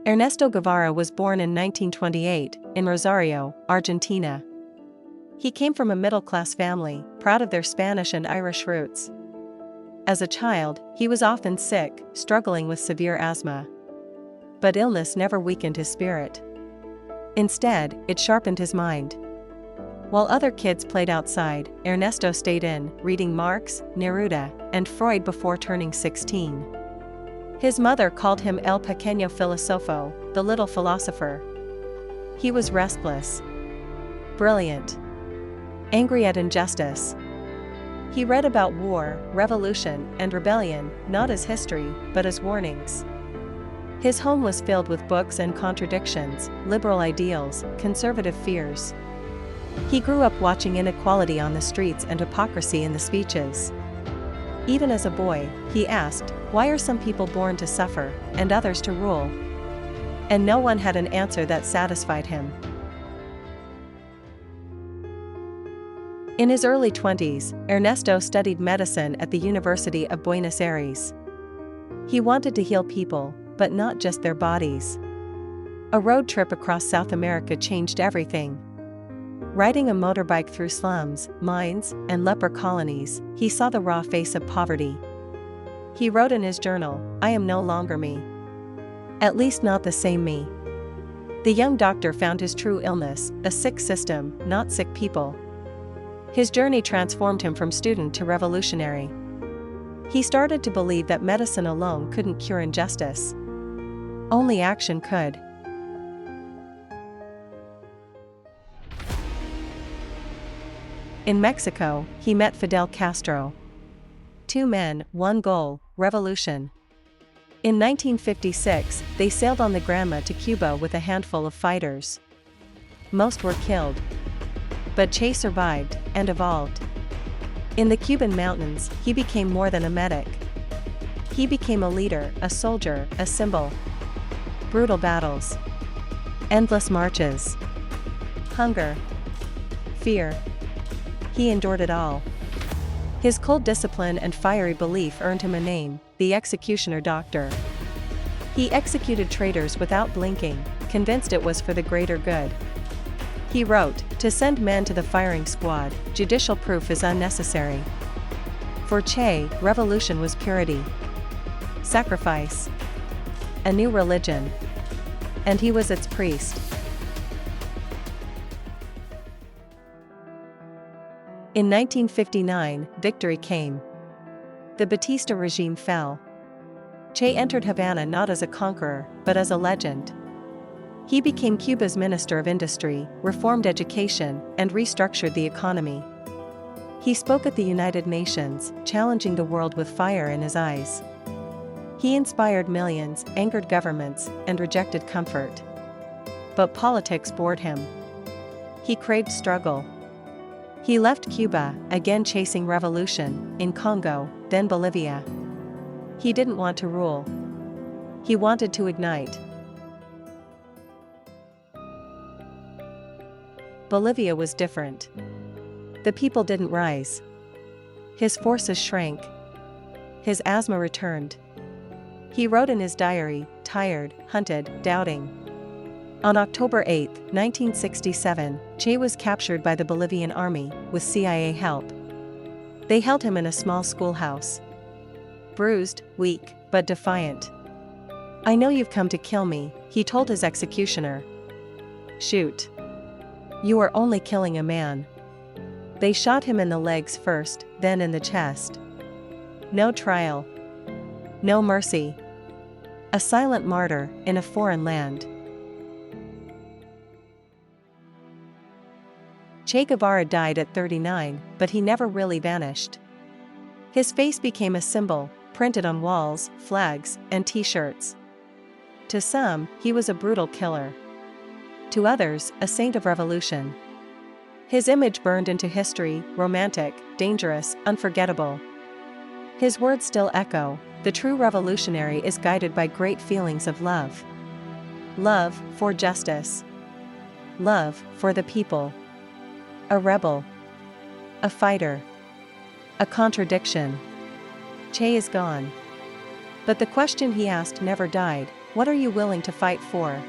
Ernesto Guevara was born in 1928 in Rosario, Argentina. He came from a middle-class family, proud of their Spanish and Irish roots. As a child, he was often sick, struggling with severe asthma. But illness never weakened his spirit. Instead, it sharpened his mind. While other kids played outside, Ernesto stayed in, reading Marx, Neruda, and Freud before turning 16. His mother called him El Pequeño Filósofo, the little philosopher. He was restless, brilliant, angry at injustice. He read about war, revolution, and rebellion, not as history, but as warnings. His home was filled with books and contradictions, liberal ideals, conservative fears. He grew up watching inequality on the streets and hypocrisy in the speeches. Even as a boy, he asked, why are some people born to suffer, and others to rule? And no one had an answer that satisfied him. In his early 20s, Ernesto studied medicine at the University of Buenos Aires. He wanted to heal people, but not just their bodies. A road trip across South America changed everything. Riding a motorbike through slums, mines, and leper colonies, he saw the raw face of poverty. He wrote in his journal, "I am no longer me. At least not the same me." The young doctor found his true illness, a sick system, not sick people. His journey transformed him from student to revolutionary. He started to believe that medicine alone couldn't cure injustice. Only action could. In Mexico, he met Fidel Castro. Two men, one goal, revolution. In 1956, they sailed on the Granma to Cuba with a handful of fighters. Most were killed. But Che survived, and evolved. In the Cuban mountains, he became more than a medic. He became a leader, a soldier, a symbol. Brutal battles. Endless marches. Hunger. Fear. He endured it all. His cold discipline and fiery belief earned him a name, the executioner doctor. He executed traitors without blinking, convinced it was for the greater good. He wrote, "To send men to the firing squad, judicial proof is unnecessary." For Che, revolution was purity, sacrifice, a new religion. And he was its priest. In 1959, victory came. The Batista regime fell. Che entered Havana not as a conqueror, but as a legend. He became Cuba's Minister of Industry, reformed education, and restructured the economy. He spoke at the United Nations, challenging the world with fire in his eyes. He inspired millions, angered governments, and rejected comfort. But politics bored him. He craved struggle. He left Cuba, again chasing revolution, in Congo, then Bolivia. He didn't want to rule. He wanted to ignite. Bolivia was different. The people didn't rise. His forces shrank. His asthma returned. He wrote in his diary, tired, hunted, doubting. On October 8, 1967, Che was captured by the Bolivian army, with CIA help. They held him in a small schoolhouse. Bruised, weak, but defiant. "I know you've come to kill me," he told his executioner. "Shoot. You are only killing a man." They shot him in the legs first, then in the chest. No trial. No mercy. A silent martyr, in a foreign land. Che Guevara died at 39, but he never really vanished. His face became a symbol, printed on walls, flags, and t-shirts. To some, he was a brutal killer. To others, a saint of revolution. His image burned into history, romantic, dangerous, unforgettable. His words still echo, "The true revolutionary is guided by great feelings of love. Love for justice. Love for the people. A rebel. A fighter. A contradiction." Che is gone. But the question he asked never died, What are you willing to fight for?